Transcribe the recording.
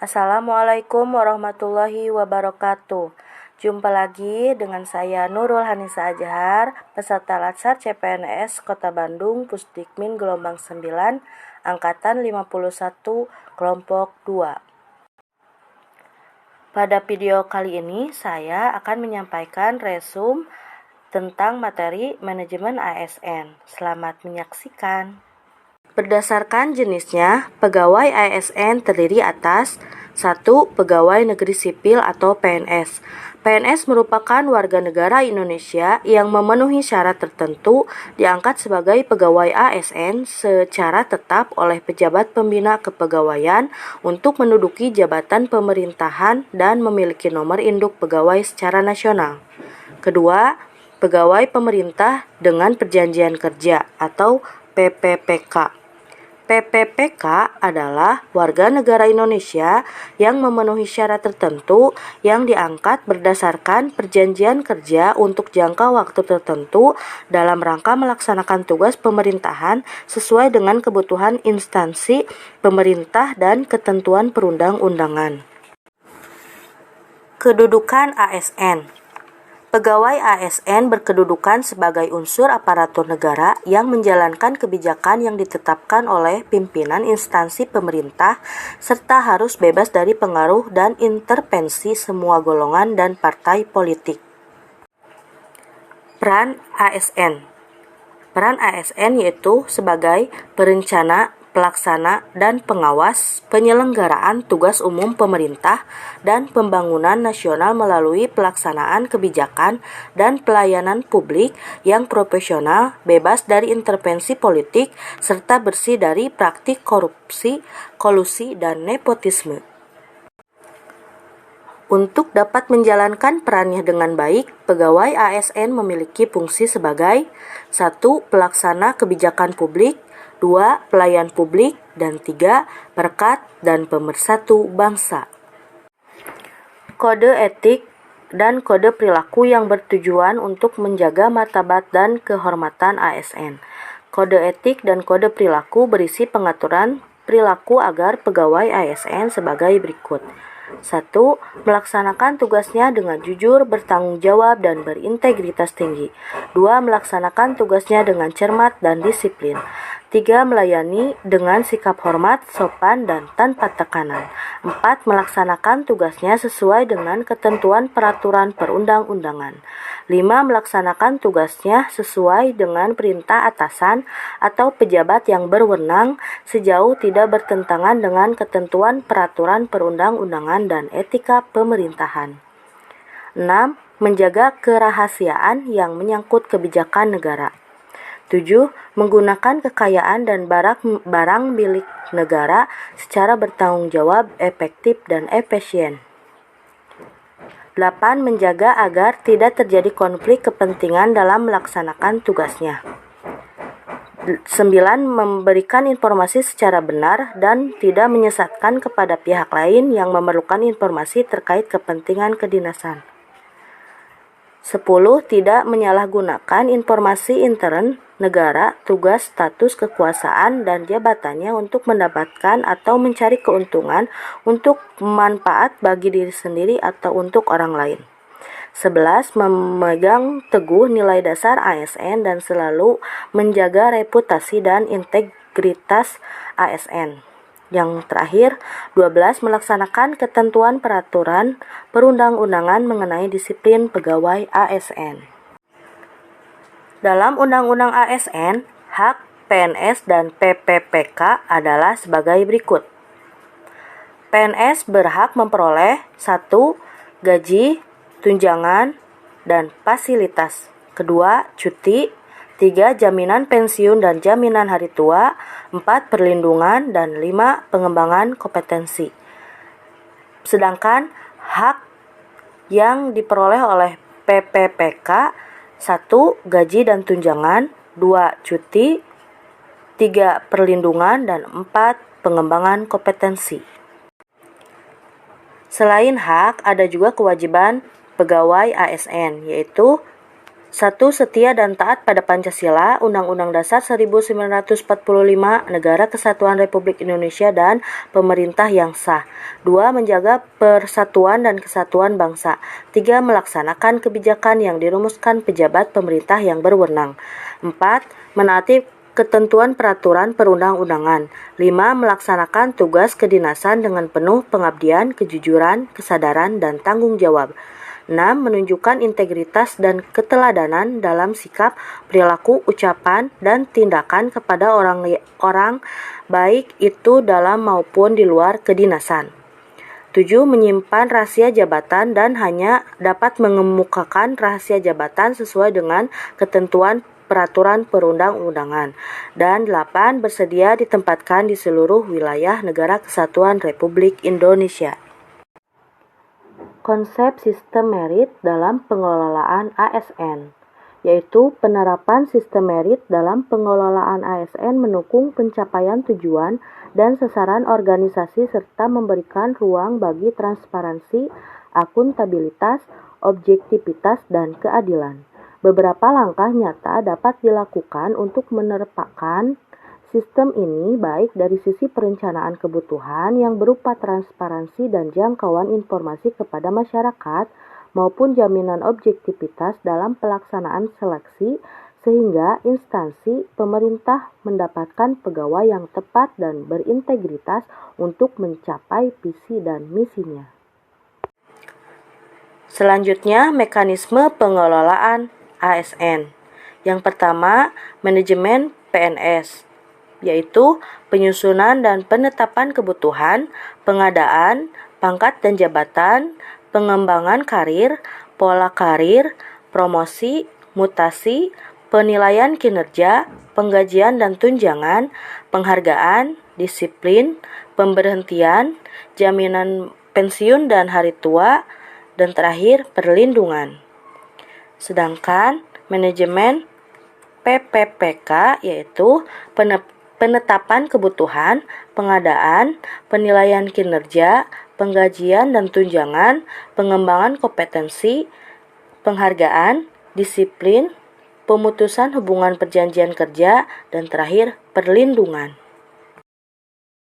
Assalamualaikum warahmatullahi wabarakatuh. Jumpa lagi dengan saya Nurul Hanisa Azhar, peserta Latsar CPNS Kota Bandung, Pusdikmin gelombang 9, angkatan 51, kelompok 2. Pada video kali ini saya akan menyampaikan resume tentang materi manajemen ASN. Selamat menyaksikan. Berdasarkan jenisnya, pegawai ASN terdiri atas 1. Pegawai negeri sipil atau PNS. PNS merupakan warga negara Indonesia yang memenuhi syarat tertentu diangkat sebagai pegawai ASN secara tetap oleh pejabat pembina kepegawaian untuk menduduki jabatan pemerintahan dan memiliki nomor induk pegawai secara nasional. Kedua, pegawai pemerintah dengan perjanjian kerja atau PPPK. PPPK adalah warga negara Indonesia yang memenuhi syarat tertentu yang diangkat berdasarkan perjanjian kerja untuk jangka waktu tertentu dalam rangka melaksanakan tugas pemerintahan sesuai dengan kebutuhan instansi pemerintah dan ketentuan perundang-undangan. Kedudukan ASN. Pegawai ASN berkedudukan sebagai unsur aparatur negara yang menjalankan kebijakan yang ditetapkan oleh pimpinan instansi pemerintah serta harus bebas dari pengaruh dan intervensi semua golongan dan partai politik. Peran ASN. Peran ASN yaitu sebagai perencana, pelaksana, dan pengawas penyelenggaraan tugas umum pemerintah dan pembangunan nasional melalui pelaksanaan kebijakan dan pelayanan publik yang profesional, bebas dari intervensi politik, serta bersih dari praktik korupsi, kolusi, dan nepotisme. Untuk dapat menjalankan perannya dengan baik, pegawai ASN memiliki fungsi sebagai 1. Pelaksana kebijakan publik, 2. Pelayan publik, dan 3. Perekat dan pemersatu bangsa. Kode etik dan kode perilaku yang bertujuan untuk menjaga martabat dan kehormatan ASN. Kode etik dan kode perilaku berisi pengaturan perilaku agar pegawai ASN sebagai berikut. 1. Melaksanakan tugasnya dengan jujur, bertanggung jawab, dan berintegritas tinggi. 2. Melaksanakan tugasnya dengan cermat dan disiplin. 3. Melayani dengan sikap hormat, sopan, dan tanpa tekanan. 4. Melaksanakan tugasnya sesuai dengan ketentuan peraturan perundang-undangan. 5. Melaksanakan tugasnya sesuai dengan perintah atasan atau pejabat yang berwenang sejauh tidak bertentangan dengan ketentuan peraturan perundang-undangan dan etika pemerintahan. 6. Menjaga kerahasiaan yang menyangkut kebijakan negara. 7. Menggunakan kekayaan dan barang milik negara secara bertanggung jawab, efektif, dan efisien. 8. Menjaga agar tidak terjadi konflik kepentingan dalam melaksanakan tugasnya. 9. Memberikan informasi secara benar dan tidak menyesatkan kepada pihak lain yang memerlukan informasi terkait kepentingan kedinasan. 10. Tidak menyalahgunakan informasi intern negara, tugas, status, kekuasaan, dan jabatannya untuk mendapatkan atau mencari keuntungan untuk manfaat bagi diri sendiri atau untuk orang lain. 11. Memegang teguh nilai dasar ASN dan selalu menjaga reputasi dan integritas ASN. Yang terakhir, 12. Melaksanakan ketentuan peraturan perundang-undangan mengenai disiplin pegawai ASN. Dalam Undang-Undang ASN, hak PNS dan PPPK adalah sebagai berikut. PNS berhak memperoleh 1. Gaji, tunjangan, dan fasilitas. 2. Cuti. 3. Jaminan pensiun dan jaminan hari tua. 4. Perlindungan. Dan 5. Pengembangan kompetensi. Sedangkan hak yang diperoleh oleh PPPK 1. Gaji dan tunjangan. 2. Cuti. 3. Perlindungan. Dan 4. Pengembangan kompetensi. Selain hak, ada juga kewajiban pegawai ASN, yaitu 1. Setia dan taat pada Pancasila, Undang-Undang Dasar 1945, Negara Kesatuan Republik Indonesia, dan pemerintah yang sah. 2. Menjaga persatuan dan kesatuan bangsa. 3. Melaksanakan kebijakan yang dirumuskan pejabat pemerintah yang berwenang. 4. Menaati ketentuan peraturan perundang-undangan. 5. Melaksanakan tugas kedinasan dengan penuh pengabdian, kejujuran, kesadaran, dan tanggung jawab. 6. Menunjukkan integritas dan keteladanan dalam sikap, perilaku, ucapan, dan tindakan kepada orang baik itu dalam maupun di luar kedinasan. 7. Menyimpan rahasia jabatan dan hanya dapat mengemukakan rahasia jabatan sesuai dengan ketentuan peraturan perundang-undangan. Dan 8. Bersedia ditempatkan di seluruh wilayah Negara Kesatuan Republik Indonesia. Konsep sistem merit dalam pengelolaan ASN, yaitu penerapan sistem merit dalam pengelolaan ASN mendukung pencapaian tujuan dan sasaran organisasi serta memberikan ruang bagi transparansi, akuntabilitas, objektivitas, dan keadilan. Beberapa langkah nyata dapat dilakukan untuk menerapkan sistem ini, baik dari sisi perencanaan kebutuhan yang berupa transparansi dan jangkauan informasi kepada masyarakat, maupun jaminan objektivitas dalam pelaksanaan seleksi, sehingga instansi pemerintah mendapatkan pegawai yang tepat dan berintegritas untuk mencapai visi dan misinya. Selanjutnya, mekanisme pengelolaan ASN. Yang pertama, manajemen PNS, yaitu penyusunan dan penetapan kebutuhan, pengadaan, pangkat dan jabatan, pengembangan karir, pola karir, promosi, mutasi, penilaian kinerja, penggajian dan tunjangan, penghargaan, disiplin, pemberhentian, jaminan pensiun dan hari tua, dan terakhir perlindungan. Sedangkan manajemen PPPK yaitu penetapan kebutuhan, pengadaan, penilaian kinerja, penggajian dan tunjangan, pengembangan kompetensi, penghargaan, disiplin, pemutusan hubungan perjanjian kerja, dan terakhir perlindungan.